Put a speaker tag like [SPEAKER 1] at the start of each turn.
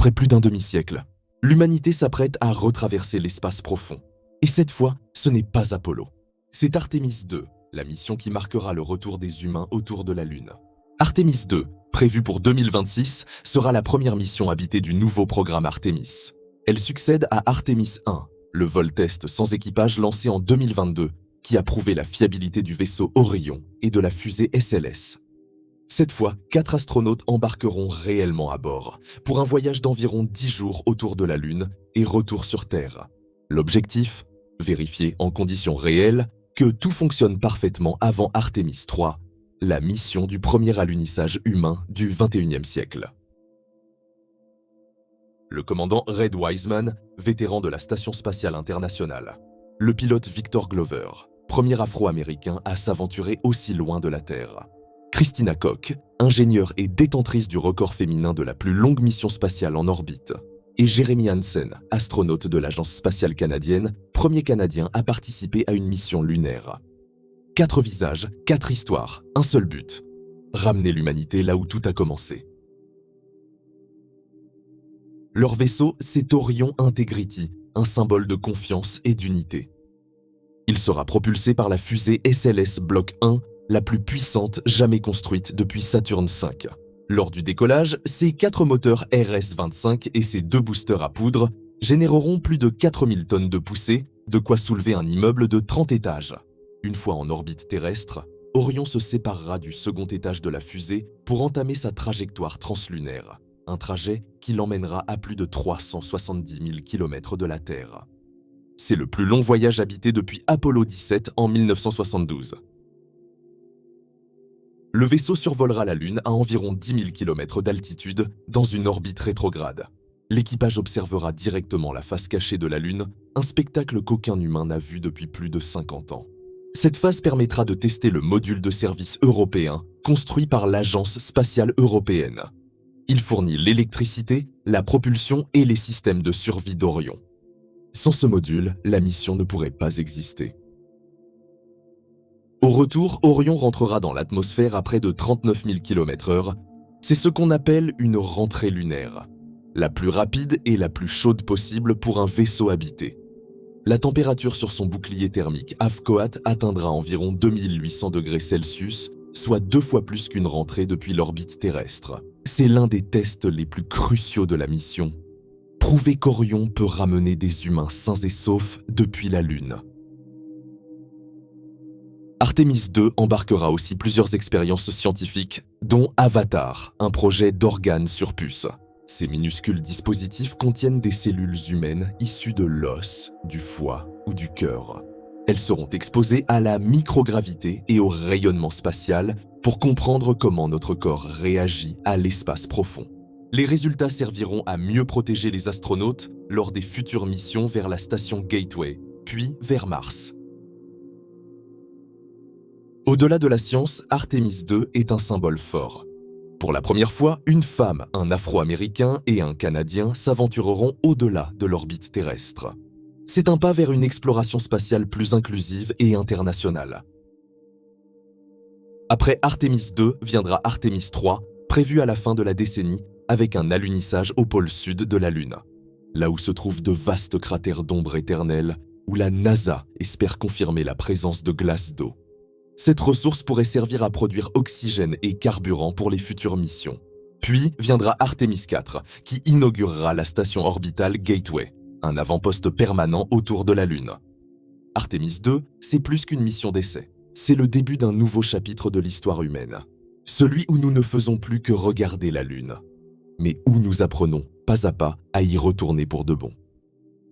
[SPEAKER 1] Après plus d'un demi-siècle, l'humanité s'apprête à retraverser l'espace profond. Et cette fois, ce n'est pas Apollo. C'est Artemis II, la mission qui marquera le retour des humains autour de la Lune. Artemis II, prévue pour 2026, sera la première mission habitée du nouveau programme Artemis. Elle succède à Artemis I, le vol test sans équipage lancé en 2022, qui a prouvé la fiabilité du vaisseau Orion et de la fusée SLS. Cette fois, 4 astronautes embarqueront réellement à bord, pour un voyage d'environ 10 jours autour de la Lune et retour sur Terre. L'objectif ? Vérifier en conditions réelles que tout fonctionne parfaitement avant Artemis III, la mission du premier alunissage humain du XXIe siècle. Le commandant Red Wiseman, vétéran de la Station spatiale internationale. Le pilote Victor Glover, premier Afro-Américain à s'aventurer aussi loin de la Terre. Christina Koch, ingénieure et détentrice du record féminin de la plus longue mission spatiale en orbite. Et Jeremy Hansen, astronaute de l'Agence spatiale canadienne, premier Canadien à participer à une mission lunaire. 4 visages, 4 histoires, un seul but. Ramener l'humanité là où tout a commencé. Leur vaisseau, c'est Orion Integrity, un symbole de confiance et d'unité. Il sera propulsé par la fusée SLS Block 1, la plus puissante jamais construite depuis Saturne V. Lors du décollage, ces 4 moteurs RS-25 et ses 2 boosters à poudre généreront plus de 4000 tonnes de poussée, de quoi soulever un immeuble de 30 étages. Une fois en orbite terrestre, Orion se séparera du second étage de la fusée pour entamer sa trajectoire translunaire, un trajet qui l'emmènera à plus de 370 000 km de la Terre. C'est le plus long voyage habité depuis Apollo 17 en 1972. Le vaisseau survolera la Lune à environ 10 000 km d'altitude dans une orbite rétrograde. L'équipage observera directement la face cachée de la Lune, un spectacle qu'aucun humain n'a vu depuis plus de 50 ans. Cette phase permettra de tester le module de service européen construit par l'Agence spatiale européenne. Il fournit l'électricité, la propulsion et les systèmes de survie d'Orion. Sans ce module, la mission ne pourrait pas exister. Au retour, Orion rentrera dans l'atmosphère à près de 39 000 km/h. C'est ce qu'on appelle une rentrée lunaire, la plus rapide et la plus chaude possible pour un vaisseau habité. La température sur son bouclier thermique AFCOAT atteindra environ 2800 degrés Celsius, soit 2 fois plus qu'une rentrée depuis l'orbite terrestre. C'est l'un des tests les plus cruciaux de la mission. Prouver qu'Orion peut ramener des humains sains et saufs depuis la Lune. Artemis II embarquera aussi plusieurs expériences scientifiques, dont Avatar, un projet d'organes sur puce. Ces minuscules dispositifs contiennent des cellules humaines issues de l'os, du foie ou du cœur. Elles seront exposées à la microgravité et au rayonnement spatial pour comprendre comment notre corps réagit à l'espace profond. Les résultats serviront à mieux protéger les astronautes lors des futures missions vers la station Gateway, puis vers Mars. Au-delà de la science, Artemis II est un symbole fort. Pour la première fois, une femme, un Afro-Américain et un Canadien s'aventureront au-delà de l'orbite terrestre. C'est un pas vers une exploration spatiale plus inclusive et internationale. Après Artemis II viendra Artemis III, prévu à la fin de la décennie, avec un alunissage au pôle sud de la Lune, là où se trouvent de vastes cratères d'ombre éternelle, où la NASA espère confirmer la présence de glace d'eau. Cette ressource pourrait servir à produire oxygène et carburant pour les futures missions. Puis viendra Artemis IV, qui inaugurera la station orbitale Gateway, un avant-poste permanent autour de la Lune. Artemis II, c'est plus qu'une mission d'essai. C'est le début d'un nouveau chapitre de l'histoire humaine. Celui où nous ne faisons plus que regarder la Lune, mais où nous apprenons, pas à pas, à y retourner pour de bon.